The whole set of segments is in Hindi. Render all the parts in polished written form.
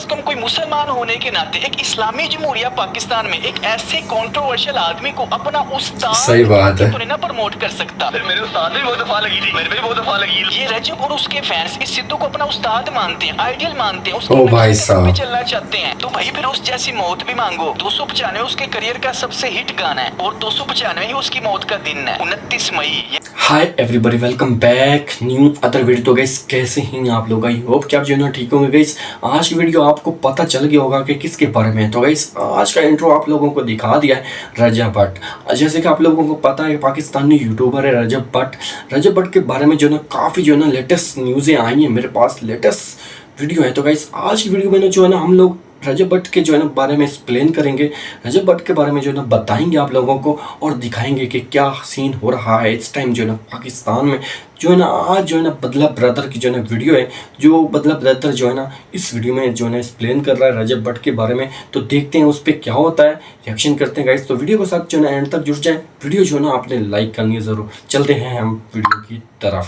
कम कोई मुसलमान होने के नाते एक इस्लामी जमहूरिया पाकिस्तान में एक ऐसे कंट्रोवर्शियल आदमी को अपना उस्ताद सही बात है तो ना प्रमोट कर सकता। मेरे उस्ताद भी बहुत दफा लगी थी, मेरे भी बहुत दफा लगी। ये रजब और उसके फैंस इस सिद्धू को अपना उस्ताद मानते हैं, आइडियल मानते हैं, उसके भाई साहब चलना चाहते हैं। तो भाई फिर उस जैसी मौत भी मांगो। 295 उसके करियर का सबसे हिट गाना है और 295 ही उसकी मौत का दिन है, 29 मई। Hi everybody, welcome back new other video. तो गाइस कैसे हैं आप लोग? आई होप कि आप जो है ना ठीक होंगे। गाइस आज की वीडियो आपको पता चल गया होगा कि किसके बारे में है। तो गाइस आज का इंट्रो आप लोगों को दिखा दिया है रजब भट्ट। जैसे कि आप लोगों को पता है पाकिस्तानी यूट्यूबर है रजब भट्ट। रजब भट्ट के बारे में जो है ना काफ़ी जो है ना लेटेस्ट न्यूज़ें आई हैं, मेरे पास लेटेस्ट वीडियो है। तो गाइस आज की वीडियो में जो है ना हम लोग रजब भट्ट के जो है ना बारे में एक्सप्लेन करेंगे, रजब भट्ट के बारे में जो है ना बताएंगे आप लोगों को और दिखाएंगे कि क्या सीन हो रहा है इस टाइम जो है ना पाकिस्तान में। जो है ना आज जो है ना बदला ब्रदर की जो है ना वीडियो है, जो बदला ब्रदर जो है ना इस वीडियो में जो है ना एक्सप्लेन कर रहा है रजब भट्ट के बारे में। तो देखते हैं उस पर क्या होता है, रिएक्शन करते हैं गाइस। तो वीडियो के साथ जो है ना एंड तक जुड़ जाए। वीडियो जो है ना आपने लाइक करनी है ज़रूर। चलते हैं हम वीडियो की तरफ।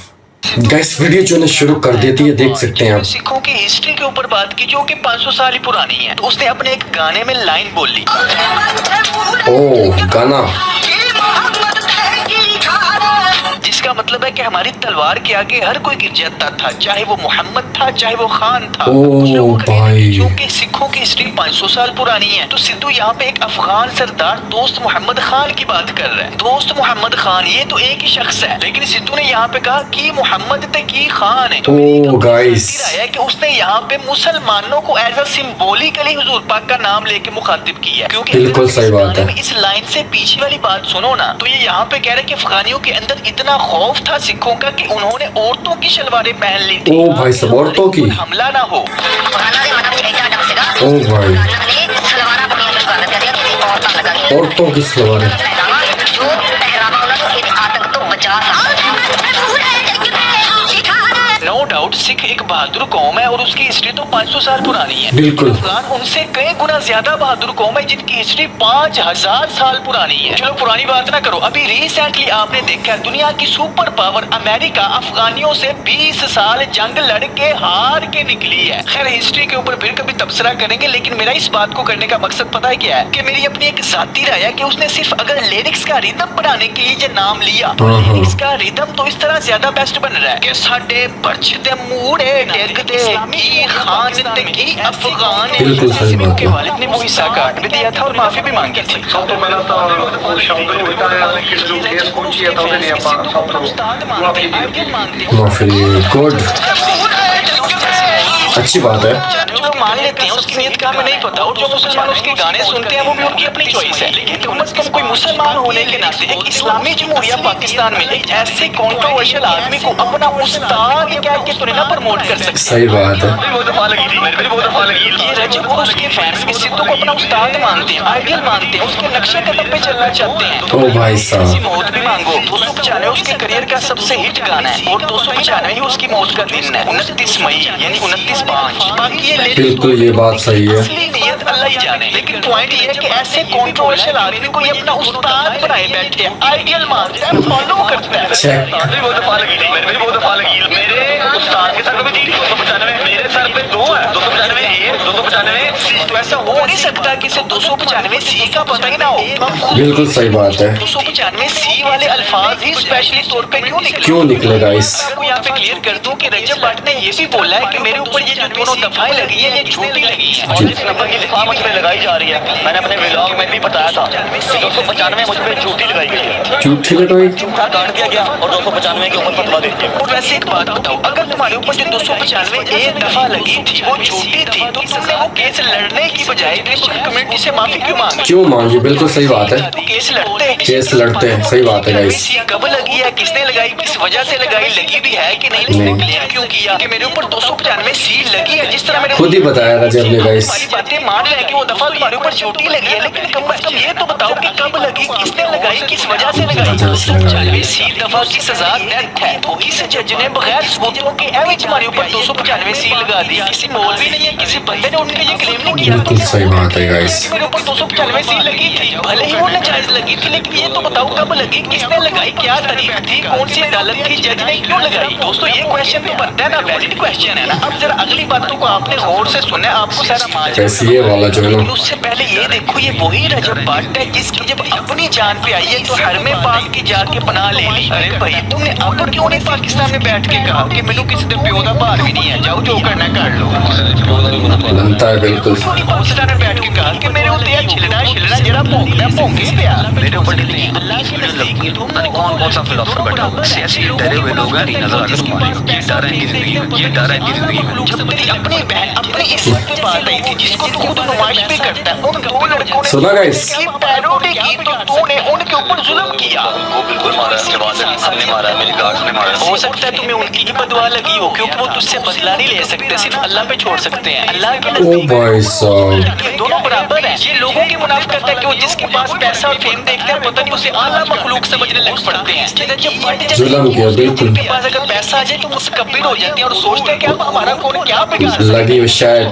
गैस वीडियो जो है शुरू कर देती है, देख सकते हैं आप। सिखों की हिस्ट्री के ऊपर बात की जो कि 500 साल ही पुरानी है। तो उसने अपने एक गाने में लाइन बोली, ओह गाना, जिसका मतलब है कि हमारी तलवार के आगे हर कोई गिर जाता था, चाहे वो मोहम्मद था चाहे वो खान था। ओह भाई, क्योंकि सिखों की हिस्ट्री 500 साल पुरानी है। तो सिद्धू यहाँ पे एक अफगान सरदार दोस्त मोहम्मद खान की बात कर रहा है। दोस्त मोहम्मद खान ये तो एक ही शख्स है, लेकिन सिद्धू ने यहाँ पे कहा कि मोहम्मद की खान है। तो गाइस है कि उसने यहाँ पे मुसलमानों को एज अ सिंबॉलिकली हुजूर पाक का नाम लेके मुखातिब किया। क्योंकि बिल्कुल सही बात है। इस लाइन से पीछे वाली बात सुनो ना, तो ये यहाँ पे कह रहे कि अफगानियों के अंदर इतना खौफ था सिखों का कि उन्होंने औरतों की शलवारें पहन ली थी। ओ भाई सब औरतों की हमला ना हो। ओ भाई औरतों की सलवारें। नो डाउट सिख एक बहादुर कौम है और उसकी हिस्ट्री तो 500 साल पुरानी है। बिल्कुल। अफगान उनसे कई गुना ज्यादा बहादुर कौम है जिनकी हिस्ट्री 5000 साल पुरानी है। चलो पुरानी बात ना करो, अभी रिसेंटली आपने देखा दुनिया की सुपर पावर अमेरिका अफगानियों से 20 साल जंग लड़ के हार के निकली है। खैर हिस्ट्री के ऊपर फिर कभी तबसरा करेंगे, लेकिन मेरा इस बात को करने का मकसद पता है क्या है कि मेरी अपनी एक जाती राय है कि उसने सिर्फ अगर लिरिक्स का रिदम बनाने के लिए जो नाम लिया, लिरिक्स का रिदम तो इस तरह ज्यादा बेस्ट बन रहा है कि साडे बरछदे मूड़े टेकदे की खान ते की अफगान। बिल्कुल सही बात के है। वालिद ने वो हिस्सा काट भी दिया था और माफी भी मांगी थी। ਸਭ ਤੋਂ ਪਹਿਲਾਂ ਤਾਂ ਉਹ ਸ਼ਬਦ ਨੂੰ ਬਤਾਇਆ ਕਿ ਜੋ ਕੇਸ ਪਹੁੰਚੀ ਹੈ ਤਾਂ ਉਹਦੇ ਲਈ ਆਪਾਂ ਸਭ ਨੂੰ ਮਾਫੀ माफी गुड, अच्छी बात है। जो मान लेते हैं उसकी नीयत का हमें नहीं पता, और जो मुसलमान उसके गाने सुनते हैं वो भी उनकी अपनी चॉइस है। लेकिन कम से कम कोई मुसलमान होने के नाते एक इस्लामी जमहूरिया पाकिस्तान में एक ऐसे कंट्रोवर्शियल आदमी को अपना उस्ताद कह के तो ना प्रमोट कर सकते। सही बात है। ये रजब और उसके फैंस इस सिद्धू को अपना उस्ताद मानते हैं, आइडियल मानते हैं, उसके नक्शे कदम पे चलना चाहते हैं। ओ भाई साहब मौत भी मांगो। 295 उसके करियर का सबसे हिट गाना है और 295 ही उसकी मौत का दिन है, 29 मई यानी 29/5। बाकी ये बिल्कुल ये बात सही है। असली नियत अल्लाह ही जाने। लेकिन पॉइंट ये है कि ऐसे कंट्रोवर्शियल आदमी को ये अपना उस्ताद बनाए बैठे हैं, आइडियल मानता है, फॉलो करता है। मेरे उस्ताद के सर पे भी 295, मेरे सर पे 2 है, 295 ये 295। तो ऐसा हो नहीं सकता कि इसे 295C का पता ही ना हो। बिल्कुल सही बात है। 295C वाले अल्फाज ही स्पेशली तौर पे क्यों निकलेगा इस आपको यहाँ पे क्लियर कर दूं कि रजब भट्ट ने ये भी बोला है कि मेरे ऊपर ये जो दोनों दफाएं लगी है ये झूठी लगी है। और जिस नंबर की दफा मुझ पे लगाई जा रही है, मैंने अपने व्लॉग में भी बताया था 295 मुझ पे झूठी लगाई गई है। झूठी लगाई, झूठा काट दिया गया और 295 के ऊपर फतवा दे दिया। और वैसे एक बात बताओ, अगर तुम्हारे ऊपर जो 295 एक दफा लगी थी वो झूठी थी, तो तुमने वो केस लड़ने की बजाय क्रिश्चियन कम्युनिटी से माफी क्यों मांगी? बिल्कुल सही बात है। तो केस लड़ते हैं, सही बात है गाइस। कब लगी है, किसने लगाई, किस वजह से लगाई, लगी भी है कि नहीं, क्लियर क्यों किया कि मेरे ऊपर 295C लगी है। जिस तरह मेरे खुद ही बताया रजब ने गाइस। बातें मान रहे हैं कि वो दफा तुम्हारे ऊपर झूठी लगी है, लेकिन कम से कम ये तो बताओ कि कब लगी, किसने लगाई, किस वजह से लगाई। 295C दफा की सजा डेथ है, तो किस जज ने बगैर सबूतों के एवं तुम्हारे ऊपर 295C लगा दी? किसी मौलवी ने या किसी बंदे ने उनके ये क्लेम नहीं किया। बिल्कुल सही बात है गाइस। मेरे ऊपर 295C लगी थी, भले ही वो नाजायज लगी थी, लेकिन ये तो बताओ कब लगी, किसने लगाई, क्या तारीख थी, कौन सी गलत थी, जज ने क्यों लगाई? दोस्तों ये क्वेश्चन तो बनता है ना, वैलिड क्वेश्चन है ना। अब जरा अगली बातों को आपने गौर से सुना, आपको सारा माजरा ऐसे ये वाला जो है ना, उससे पहले ये देखो, ये वही रजब भट्ट है जिसकी जब अपनी जान पे आई है तो हरमे पाक की जाके पनाह ले ली। अरे भाई तुमने अब क्यों नहीं पाकिस्तान में बैठ के कहा कि मैनू किसी दे प्यो दा भार भी नहीं है, जाओ जो करना कर लो। बनता है बिल्कुल। पाकिस्तान में बैठ के कहा कि मेरे उत्ते यार छिलना जरा भोंकना भोंके पिया मेरे ऊपर नहीं। अल्लाह के नजदीक पता नहीं कौन सा फिलोसोफर बैठा हुआ है, सियासी डरे हुए लोग हैं, नजर आ रहे हैं, ये डर है कि जिंदगी में, ये डर है कि जिंदगी में। जब मेरी अपनी बहन अपनी इज्जत पे बात आई थी, जिसको तू खुद नुमाइश भी करता है, उन दो लड़कों ने सुना गाइस, पैरोडी की तो तूने उनके ऊपर जुल्म किया। वो बिल्कुल मारा है, जवाब हमने मारा है, मेरी गार्ड ने मारा है। हो सकता है तुम्हें उनकी ही बदवा लगी हो, क्योंकि वो तुझसे बदला नहीं ले सकते, सिर्फ अल्लाह पे छोड़ सकते हैं। अल्लाह के ओ नजदीक भाई साहब, ये दोनों बराबर हैं। ये लोगों की मुनाफिकत है कि वो जिसके पास पैसा और फेम देखते हैं, पता नहीं उसे आला मखलूक समझने लग पड़ते हैं। लेकिन जब बढ़ जाती है, जुल्म किया बिल्कुल। जिनके पास अगर पैसा आ जाए तो मुतकब्बिर हो जाते हैं और सोचते हैं कि अब हमारा कौन क्या बिगाड़ सकता है। लगी हुई शायद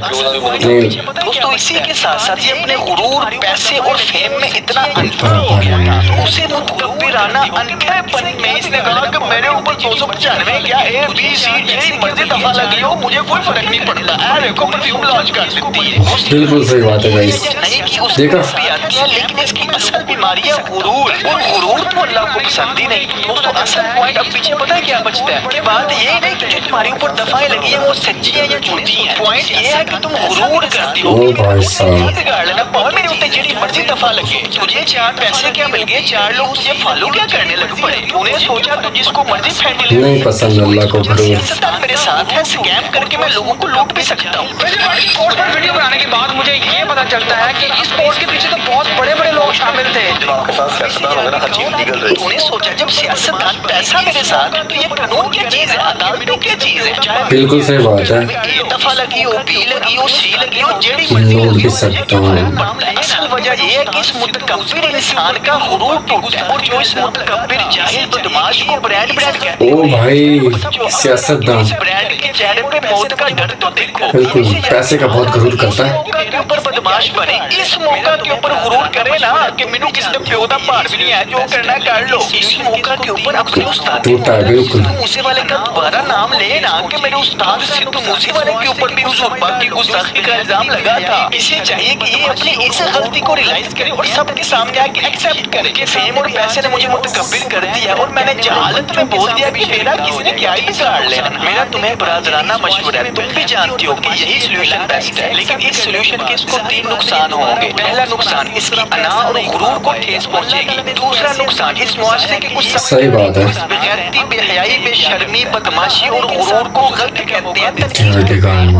नहीं। दोस्तों इसी के साथ साथ ये अपने गुरूर, पैसे और फेम में इतना अंतर हो गया तो उसे मुतकब्बिराना अंधेपन में इसने कहा कि मेरे ऊपर 295 क्या ABCD मर्जी दफा लगी हो, मुझे कोई फर्क नहीं पड़ता। देखो परफ्यूम लॉन्च कर देती है। बिल्कुल सही बात है गाइस, नहीं कि उसको देखा? भी आती है, लेकिन इसकी असल बीमारी है गुरूर, और गुरूर तो अल्लाह को पसंद ही नहीं। दोस्तों असल पॉइंट अब पीछे पता है क्या बचता है कि बात ये नहीं कि जो तुम्हारी ऊपर दफाएं लगी है वो सच्ची है या झूठी है। पॉइंट ये है कि तुम गुरूर करती हो। ओ भाई साहब, बिगाड़ लेना बहुत, मेरे ऊपर जेडी मर्जी दफा लगे, तुझे 4 पैसे क्या मिल गए, 4 लोग तुझे फॉलो क्या करने लग पड़े। तूने सोचा तू जिसको मर्जी फेंक ले। नहीं पसंद अल्लाह को गुरूर। सियासतदान मेरे साथ है, स्कैम करके मैं लोगों को लूट भी सकता हूँ। पोस्ट पर वीडियो बनाने के बाद मुझे ये पता चलता है कि इस पोस्ट के पीछे तो बहुत बड़े बड़े लोग शामिल थे। आपके साथ सियासतदान वगैरह हर चीज लीगल रही। तूने सोचा जब सियासतदान पैसा मेरे साथ है तो ये कानून क्या चीज है, अदालतें क्या चीज है। चाहे बिल्कुल सही बात है, A दफा लगी हो, B लगी हो, C लगी हो, जेडी लूट भी सकता हूँ। असल वजह ये है कि इस मुतकब्बिर इंसान का गुरूर टूटा है, और जो इस मुतकब्बिर जाहिल बदमाश को ब्रांड कहते हैं। ओ भाई सियासतदान इस ब्रांड के चेहरे पे मौत का डर तो देखो। बिल्कुल पैसे का बहुत गुरूर करता है। मौका के ऊपर बदमाश बने, इस मौका के ऊपर गुरूर करे ना कि मैनू किसी ने प्यो दा भार भी नहीं है, जो करना कर लो। इस मौका के ऊपर अपने उस्ताद टूटा है बिल्कुल। मूसे वाले का दोबारा नाम ले ना कि मेरे उस्ताद सिद्धू मूसे वाले के ऊपर भी उस वक्त की गुस्ताखी का इल्जाम लगा था। इसे चाहिए कि ये अपनी इस गलती को रियलाइज करे और सबके सामने आके एक्सेप्ट करे कि फेम और पैसे ने मुझे मुतकब्बिर कर दिया और मैंने जहालत में बोल दिया कि मेरा किसी ने क्या ही बिगाड़ लेना। मेरा तुम्हें बरादराना मशवरा है, तुम भी जानती हो कि यही सोल्यूशन बेस्ट है, लेकिन इस सोल्यूशन के इसको 3 नुकसान होंगे। पहला नुकसान इसकी अना और गुरूर को ठेस पहुंचेगी। दूसरा नुकसान इस मुआशरे के कुछ सही बात है। बेगैरती, बेहयाई, बेशर्मी, बदमाशी और गुरूर को गलत कहते हैं।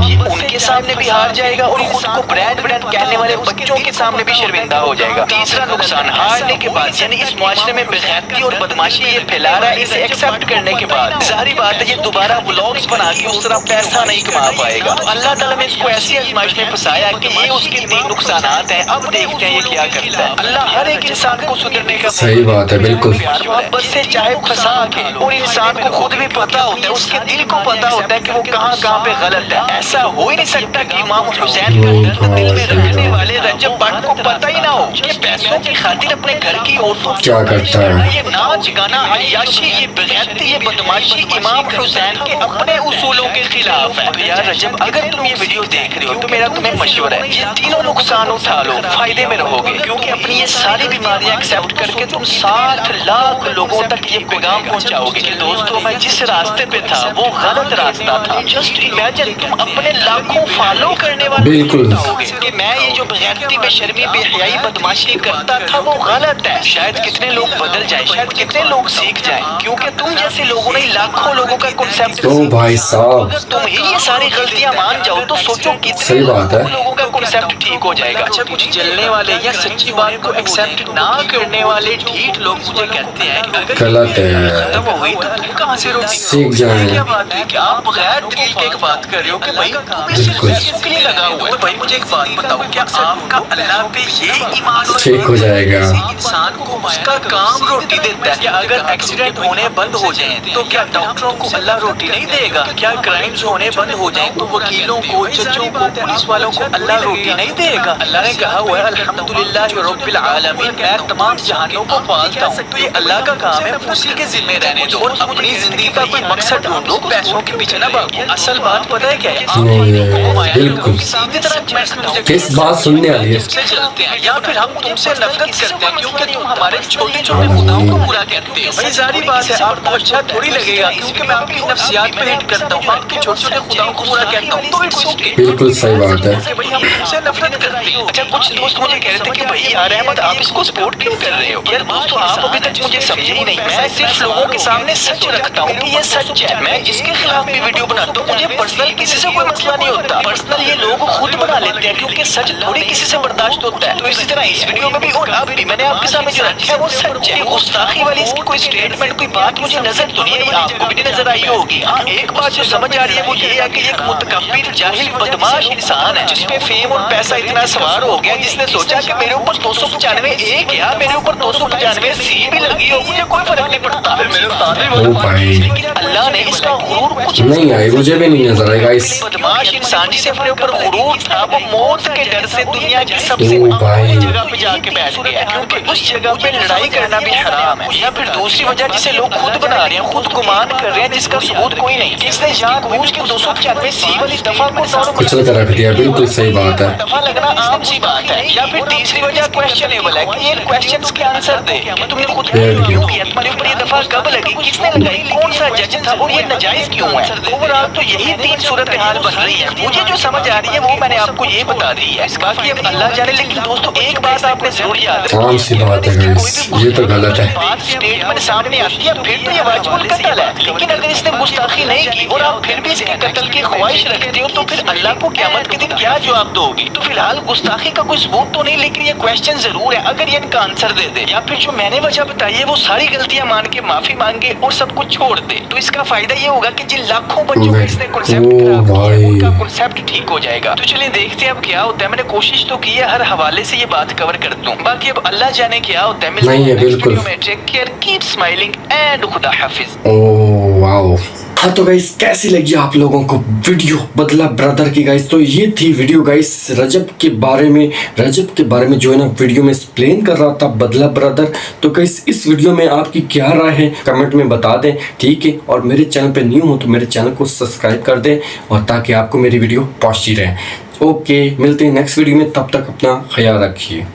ये उनके सामने भी हार जाएगा और खुद को ब्रांड कहने वाले बच्चों के सामने भी शर्मिंदा हो जाएगा। तीसरा नुकसान हारने के बाद, यानी इस मुआशरे में बेगैरती और बदमाशी ये फैला रहा है, इसे एक्सेप्ट करने के बाद जाहिर बात है ये दोबारा व्लॉग्स बना के उस तरह पैसा नहीं कमा पाएगा। अल्लाह ताला ने इसको ऐसी आजमाइश में फंसाया कि ये उसके 3 नुकसानात हैं। अब देखते हैं ये क्या करता है। अल्लाह हर एक इंसान को सुधरने का सही बात है बिल्कुल। मोहब्बत से चाहे फंसा के, और इंसान को खुद भी पता होता है, उसके दिल को पता होता है कि वो कहाँ पे गलत है। ऐसा हो ही नहीं सकता कि इमाम हुसैन का दर्द दिल में रखने वाले रजब भट्ट को पता ही ना हो कि पैसों की खातिर अपने घर की औरतों क्या करता है। ये नाच गाना, अय्याशी, ये बेगैरती, ये बदमाशी इमाम हुसैन के अपने उसूलों के खिलाफ है। तो यार रजब, अगर तुम ये वीडियो देख रहे हो तो मेरा तुम्हें मशवरा है, ये तीनों नुकसान उठा लो, फायदे में रहोगे। क्योंकि अपनी ये सारी बीमारियां एक्सेप्ट करके तुम 60 लाख लोगों तक ये पैगाम पहुंचाओगे कि दोस्तों मैं जिस रास्ते पे था वो गलत रास्ता था। जस्ट इमेजिन तुम अपने लाखों फॉलो करने वाले बिल्कुल कि मैं ये जो बेगैरती, बेशर्मी, बेहयाई, बदमाशी करता था वो गलत है। शायद कितने लोग बदल जाए, शायद कितने लोग सीख जाए, क्योंकि तुम जैसे लोगों ने लाखों लोगों का कॉन्सेप्ट। ओ भाई साहब, तुम ही ये सारी गलतियां मान जाओ तो सोचो कितने सही बात है। लोगों का कॉन्सेप्ट ठीक हो जाएगा। अच्छा, कुछ जलने वाले या सच्ची बात को एक्सेप्ट ना करने वाले ढीठ लोग मुझे कहते हैं कि अगर गलत है, खत्म हो गई तो तुम कहाँ से रोटी सीख जाए। क्या बात है कि आप बगैर दलील के एक बात कर रहे हो कि भाई तुम इस बिल्कुल। पैसों के लिए लगा हुआ है। भाई मुझे एक बात बताओ, क्या आपका अल्लाह पे ये ईमान ठीक हो जाएगा। इंसान को उसका काम रोटी देता है? क्या अगर एक्सीडेंट होने बंद हो जाए तो क्या डॉक्टरों को अल्लाह रोटी नहीं देगा? क्या क्राइम्स होने बंद हो जाए तो वकीलों को, जजों को, पुलिस वालों को अल्लाह रोटी नहीं देगा? अल्लाह ने कहा हुआ है अल्हम्दुलिल्लाह रब्बिल आलमीन, मैं तमाम जहानों को पालता हूँ। तो ये अल्लाह का काम है, उसी के जिम्मे रहने दो और अपनी जिंदगी का कोई मकसद ढूंढो, पैसों के पीछे ना भागो। असल बात पता है क्या है? नहीं, बिल्कुल किस बात सुनने वाली है। से चलते हैं या फिर हम तुमसे नफरत करते हैं क्योंकि तुम हमारे छोटे छोटे खुदाओं को पूरा करते हो। भाई जारी बात है, आपको अच्छा थोड़ी लगेगा क्योंकि मैं आपकी नफ्सियात पे हिट करता हूँ, आपके छोटे छोटे खुदाओं को पूरा करता हूँ, तो इट्स ओके। बिल्कुल सही बात है। भाई हम तुमसे नफरत करते हैं। अच्छा कुछ दोस्त मुझे कह रहे थे कि भाई यार अहमद आप इसको सपोर्ट क्यों कर रहे हो? यार दोस्तों आप अभी तक मुझे समझे ही नहीं। मैं सिर्फ लोगों के सामने सच रखता हूँ कि ये सच है। मैं जिसके खिलाफ भी वीडियो बनाता हूँ मुझे पर्सनल किसी से कोई मसला नहीं होता। पर्सनल ये लोग खुद बना लेते हैं क्योंकि सच थोड़ी किसी से बर्दाश्त होता है। तो इसी तरह इस वीडियो में भी और अब भी मैंने आपके सामने जो रखा है वो सच है। गुस्ताखी वाली इसकी कोई स्टेटमेंट, कोई बात मुझे नजर तो नहीं आई, आपको भी नहीं नजर आई होगी। हाँ एक बात जो समझ आ रही है वो ये है कि एक मुतकब्बिर जाहिल बदमाश इंसान है जिसपे फेम और पैसा इतना सवार हो गया, जिसने सोचा कि मेरे ऊपर 295 ए क्या मेरे ऊपर 295 सी भी लगी हो, मुझे कोई फर्क नहीं पड़ता। ओ भाई अल्लाह ने इसका गुरूर कुछ नहीं आई, मुझे भी नहीं नजर आएगा इस। बदमाश इंसान जिसे अपने ऊपर गुरूर था वो मौत के डर से दुनिया की सबसे ओ भाई। जगह पे जाके बैठ गया क्योंकि उस जगह पे लड़ाई करना भी हराम है। या फिर दूसरी वजह जिसे लोग खुद बना रहे हैं, खुद गुमान कर रहे हैं जिसका सबूत कोई नहीं। इसने जानबूझ के 295 सी वाली दफा को कुचल कर रख दिया। बिल्कुल सही बात है। दफा लगना आम सी बात है। या फिर तीसरी वजह क्वेश्चनेबल है कि ये क्वेश्चंस के आंसर दे। तुमने खुद क्यों किया? तुम्हारे ऊपर ये दफा कब लगी? किसने लगाई? कौन सा जज था? और ये नाजायज क्यों है? ओवरऑल तो यही तीन सूरत हाल बन रही है। मुझे जो समझ आ रही है वो मैंने आपको ये बता दी है। बाकी अब अल्लाह जाने। लेकिन दोस्तों एक बात आपने जरूर याद रखनी, आम सी बात है गाइस, ये तो गलत है। बात स्टेटमेंट सामने आती है फिर तो ये वाजिबुल कत्ल है। लेकिन अगर इसने गुस्ताखी नहीं की और आप फिर भी इसके कत्ल की ख्वाहिश रखते हो तो फिर अल्लाह को क़यामत के दिन क्या जवाब दोगे? तो फिलहाल गुस्ताखी का कोई सबूत तो नहीं, लेकिन ये क्वेश्चन जरूर है। अगर ये इनका आंसर दे दे या फिर जो मैंने वजह बताई है वो सारी गलतियां मान के माफी मांगे और सब कुछ छोड़ दे, तो इसका फायदा ये होगा कि जिन लाखों बच्चों का इसने कॉन्सेप्ट खराब किया है उनका कॉन्सेप्ट ठीक हो जाएगा। तो चलिए देखते हैं अब क्या होता है। मैंने कोशिश तो की है हर हवाले से ये बात कवर कर दूं, बाकी अब अल्लाह जाने क्या होता है। नहीं है बिल्कुल। Take care, keep smiling and खुदा हाफिज। Oh wow. हाँ तो गाइस कैसी लगी आप लोगों को वीडियो बदला ब्रदर की गाइस? तो ये थी वीडियो गाइस रजब के बारे में जो है ना वीडियो में एक्सप्लेन कर रहा था बदला ब्रदर। तो गाइस इस वीडियो में आपकी क्या राय है कमेंट में बता दें, ठीक है? और मेरे चैनल पे न्यू हो तो मेरे चैनल को सब्सक्राइब कर दें और ताकि आपको मेरी वीडियो पहुंचती रहे। ओके मिलते हैं नेक्स्ट वीडियो में, तब तक अपना ख्याल रखिए।